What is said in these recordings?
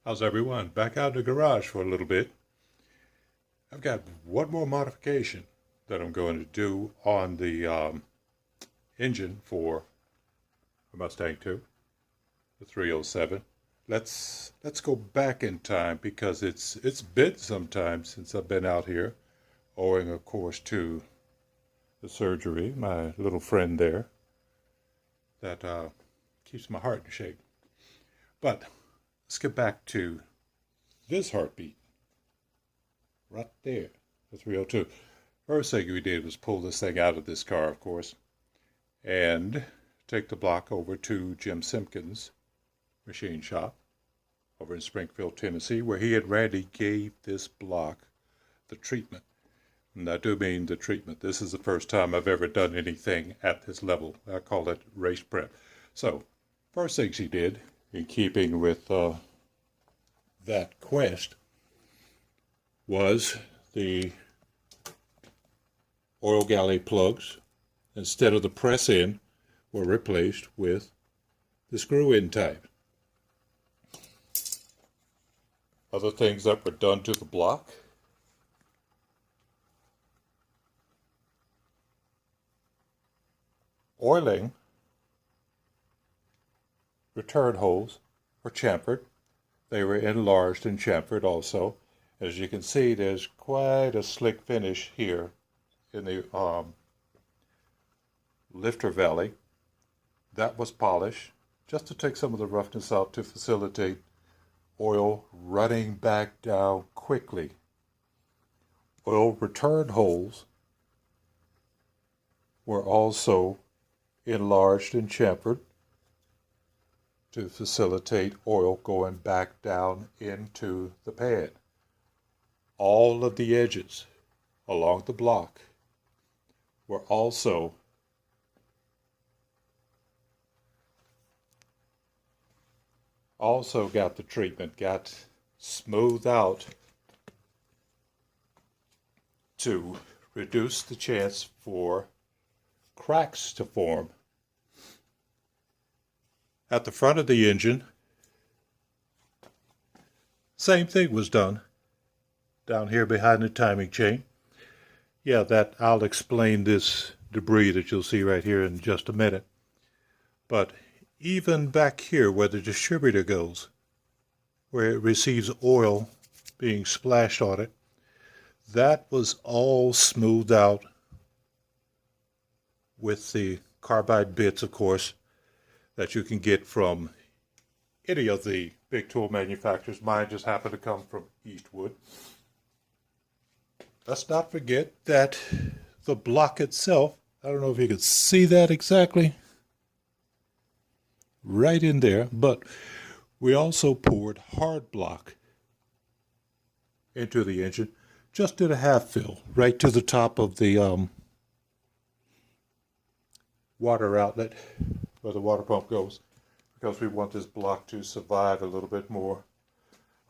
How's everyone? Back out in the garage for a little bit. I've got one more modification that I'm going to do on the engine for the Mustang II, the 307. Let's go back in time because it's been some time since I've been out here, owing of course to the surgery. My little friend there that keeps my heart in shape. But let's get back to this heartbeat. Right there, the 302. First thing we did was pull this thing out of this car, of course, and take the block over to Jim Simpkins' machine shop over in Springfield, Tennessee, where he and Randy gave this block the treatment. And I do mean the treatment. This is the first time I've ever done anything at this level. I call it race prep. So, first things he did, in keeping with that quest, was the oil galley plugs, instead of the press-in, were replaced with the screw-in type. Other things that were done to the block: oiling return holes were chamfered. They were enlarged and chamfered also. As you can see, there's quite a slick finish here in the lifter valley. That was polished just to take some of the roughness out to facilitate oil running back down quickly. Oil return holes were also enlarged and chamfered to facilitate oil going back down into the pad. All of the edges along the block were also got the treatment, got smoothed out to reduce the chance for cracks to form. At the front of the engine, same thing was done. Down here behind the timing chain. Yeah, that I'll explain this debris that you'll see right here in just a minute. But even back here where the distributor goes, where it receives oil being splashed on it, that was all smoothed out with the carbide bits, of course, that you can get from any of the big tool manufacturers. Mine just happened to come from Eastwood. Let's not forget that the block itself, I don't know if you can see that exactly, right in there, but we also poured hard block into the engine. Just did a half fill right to the top of the water outlet where the water pump goes, because we want this block to survive a little bit more,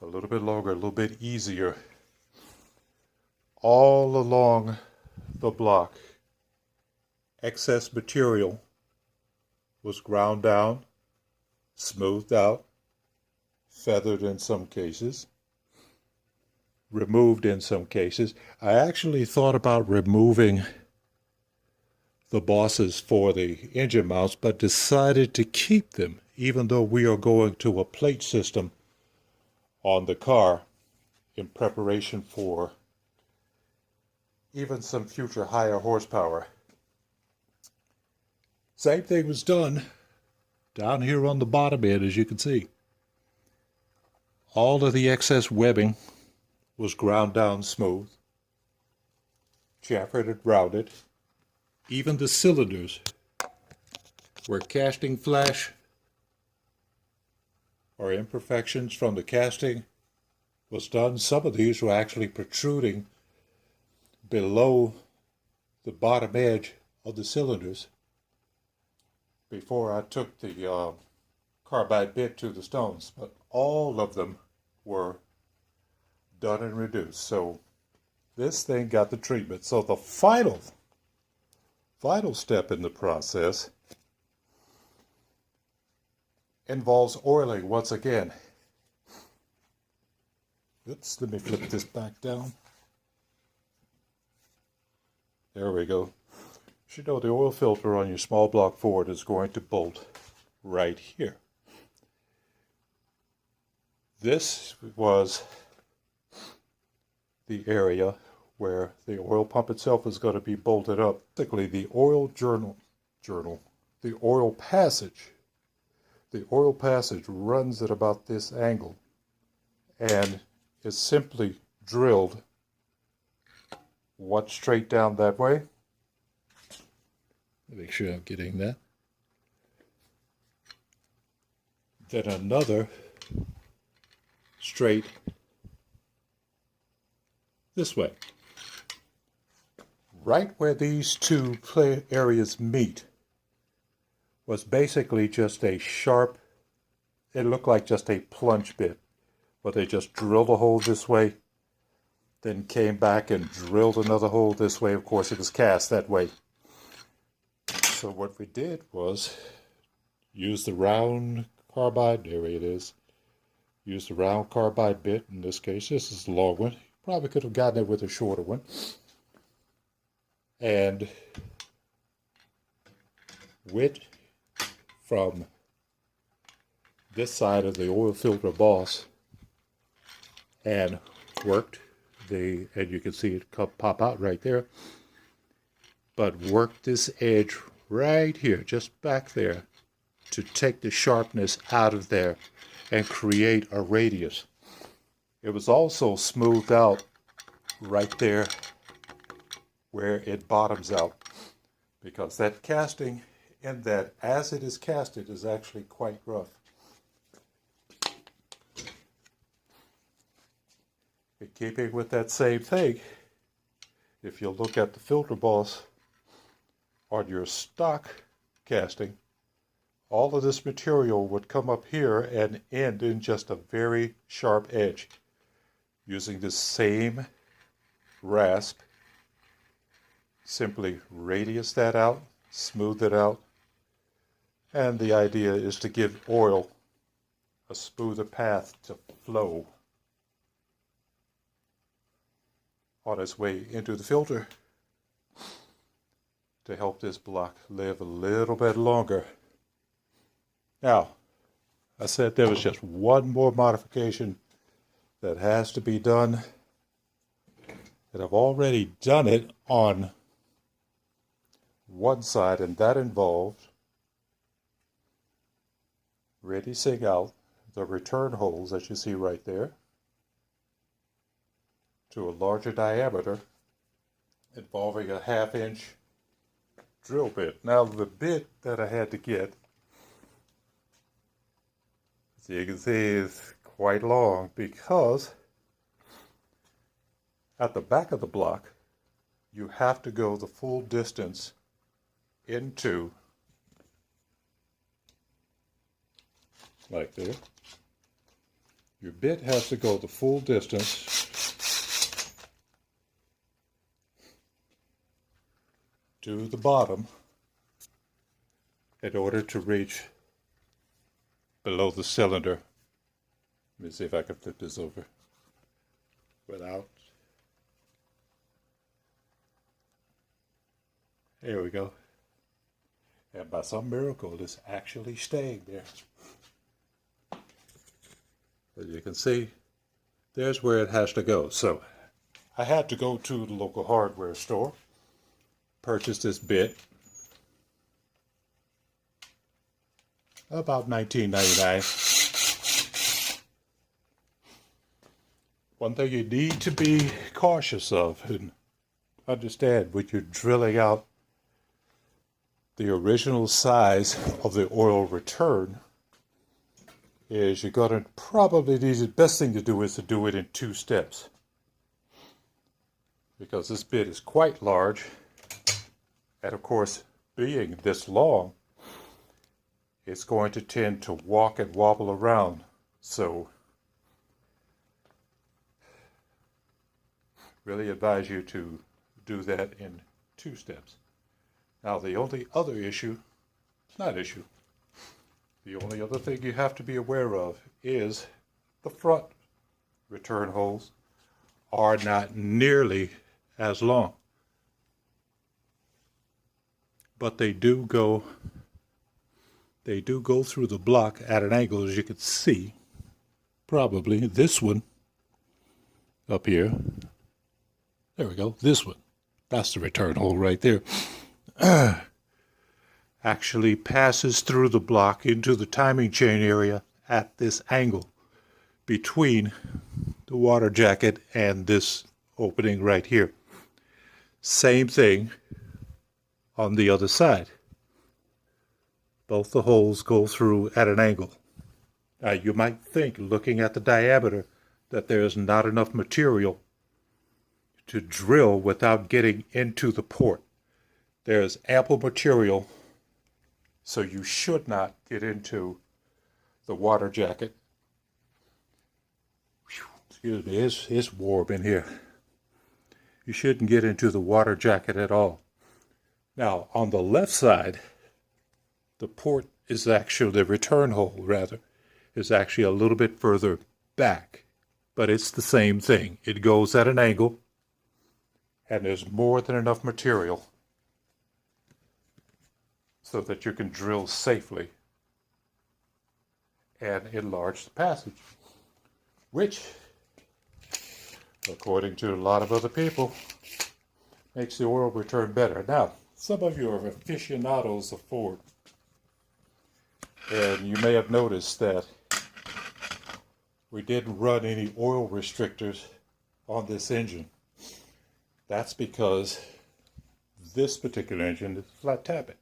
a little bit longer, a little bit easier. All along the block, excess material was ground down, smoothed out, feathered in some cases, removed in some cases. I actually thought about removing the bosses for the engine mounts, but decided to keep them, even though we are going to a plate system on the car in preparation for even some future higher horsepower. Same thing was done down here on the bottom end, as you can see. All of the excess webbing was ground down smooth, chamfered and rounded. Even the cylinders where casting flash or imperfections from the casting was done. Some of these were actually protruding below the bottom edge of the cylinders before I took the carbide bit to the stones, but all of them were done and reduced. So this thing got the treatment. So the final step in the process involves oiling once again. Oops, let me flip this back down. There we go. You should know the oil filter on your small block Ford is going to bolt right here. This was the area where the oil pump itself is going to be bolted up. Basically, the oil the oil passage runs at about this angle and is simply drilled one straight down that way. Make sure I'm getting that. Then another straight this way. Right where these two areas meet was basically just a sharp, it looked like just a plunge bit, but they just drilled a hole this way, then came back and drilled another hole this way. Of course, it was cast that way. So what we did was use the round carbide, there it is, use the round carbide bit. In this case, this is the long one. Probably could have gotten it with a shorter one. And went from this side of the oil filter boss and worked and you can see it pop out right there, but worked this edge right here, just back there, to take the sharpness out of there and create a radius. It was also smoothed out right there where it bottoms out, because that casting in that, as it is casted, is actually quite rough. In keeping with that same thing, if you look at the filter boss on your stock casting, all of this material would come up here and end in just a very sharp edge. Using this same rasp, simply radius that out, smooth it out, and the idea is to give oil a smoother path to flow on its way into the filter to help this block live a little bit longer. Now, I said there was just one more modification that has to be done, and I've already done it on one side, and that involved radiusing out the return holes that you see right there to a larger diameter, involving a 1/2 inch drill bit. Now the bit that I had to get, as you can see, is quite long, because at the back of the block you have to go the full distance into, like there. Your bit has to go the full distance to the bottom in order to reach below the cylinder. Let me see if I can flip this over without. There we go. And by some miracle, it's actually staying there. As you can see, there's where it has to go. So I had to go to the local hardware store, purchase this bit, about $19.99. One thing you need to be cautious of and understand when you're drilling out the original size of the oil return is you're going to probably need, the best thing to do is to do it in 2 steps, because this bit is quite large, and of course, being this long, it's going to tend to walk and wobble around. So really advise you to do that in 2 steps. Now the only other issue, the only other thing you have to be aware of is the front return holes are not nearly as long. But they do go through the block at an angle, as you can see. Probably this one up here. There we go, this one. That's the return hole right there. Actually passes through the block into the timing chain area at this angle between the water jacket and this opening right here. Same thing on the other side. Both the holes go through at an angle. Now you might think, looking at the diameter, that there is not enough material to drill without getting into the port. There's ample material, so you should not get into the water jacket. Excuse me, it's warm in here. You shouldn't get into the water jacket at all. Now, on the left side, the port is actually, the return hole rather, is actually a little bit further back. But it's the same thing. It goes at an angle, and there's more than enough material so that you can drill safely and enlarge the passage, which, according to a lot of other people, makes the oil return better. Now, some of you are aficionados of Ford, and you may have noticed that we didn't run any oil restrictors on this engine. That's because this particular engine is flat tapping.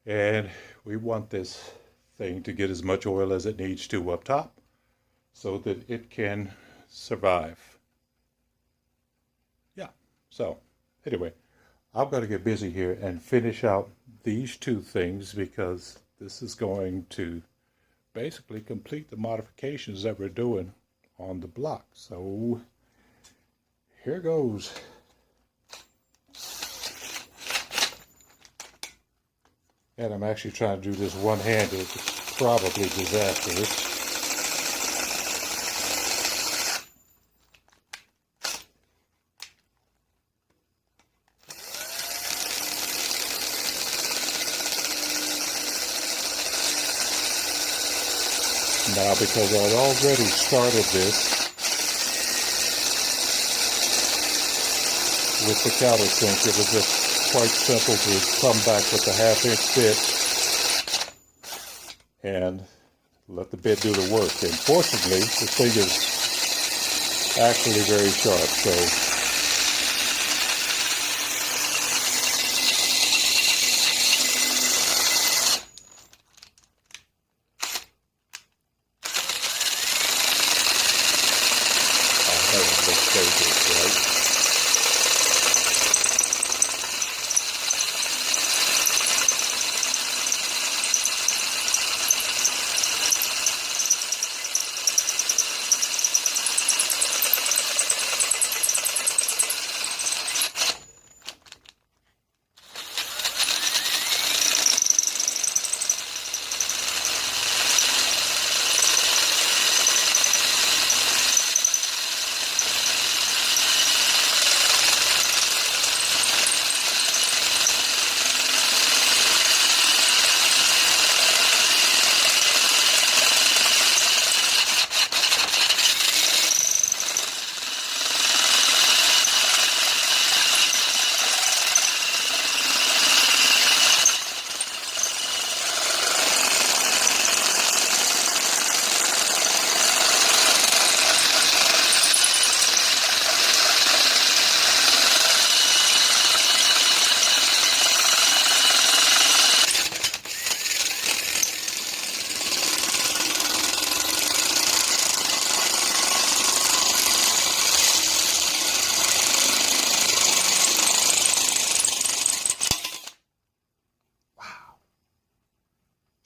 And we want this thing to get as much oil as it needs to up top so that it can survive. Yeah, so anyway, I'm going to get busy here and finish out these two things, because this is going to basically complete the modifications that we're doing on the block. So here goes. And I'm actually trying to do this one-handed. It's probably disastrous. Now, because I'd already started this with the countersink, it was just quite simple to come back with the half-inch bit and let the bit do the work. And fortunately, the thing is actually very sharp, so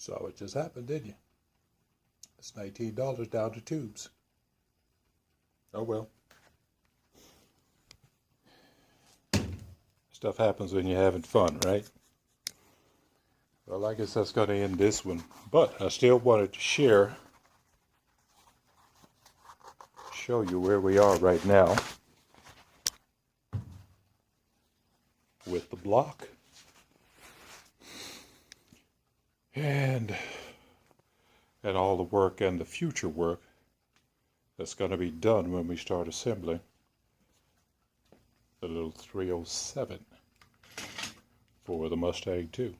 So it just happened, didn't you? It's $19 down to tubes. Oh well. Stuff happens when you're having fun, right? Well, I guess that's going to end this one. But I still wanted to share show you where we are right now with the block. And all the work and the future work that's going to be done when we start assembling the little 307 for the Mustang II.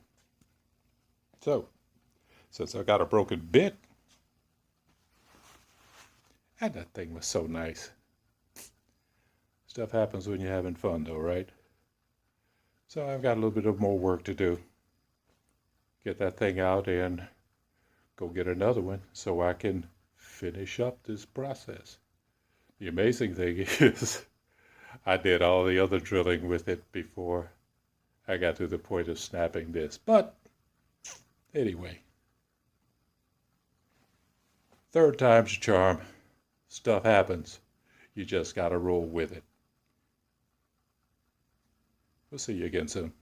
So, since I got a broken bit, and that thing was so nice. Stuff happens when you're having fun though, right? So I've got a little bit of more work to do. Get that thing out and go get another one so I can finish up this process. The amazing thing is I did all the other drilling with it before I got to the point of snapping this. But anyway, third time's a charm. Stuff happens. You just gotta roll with it. We'll see you again soon.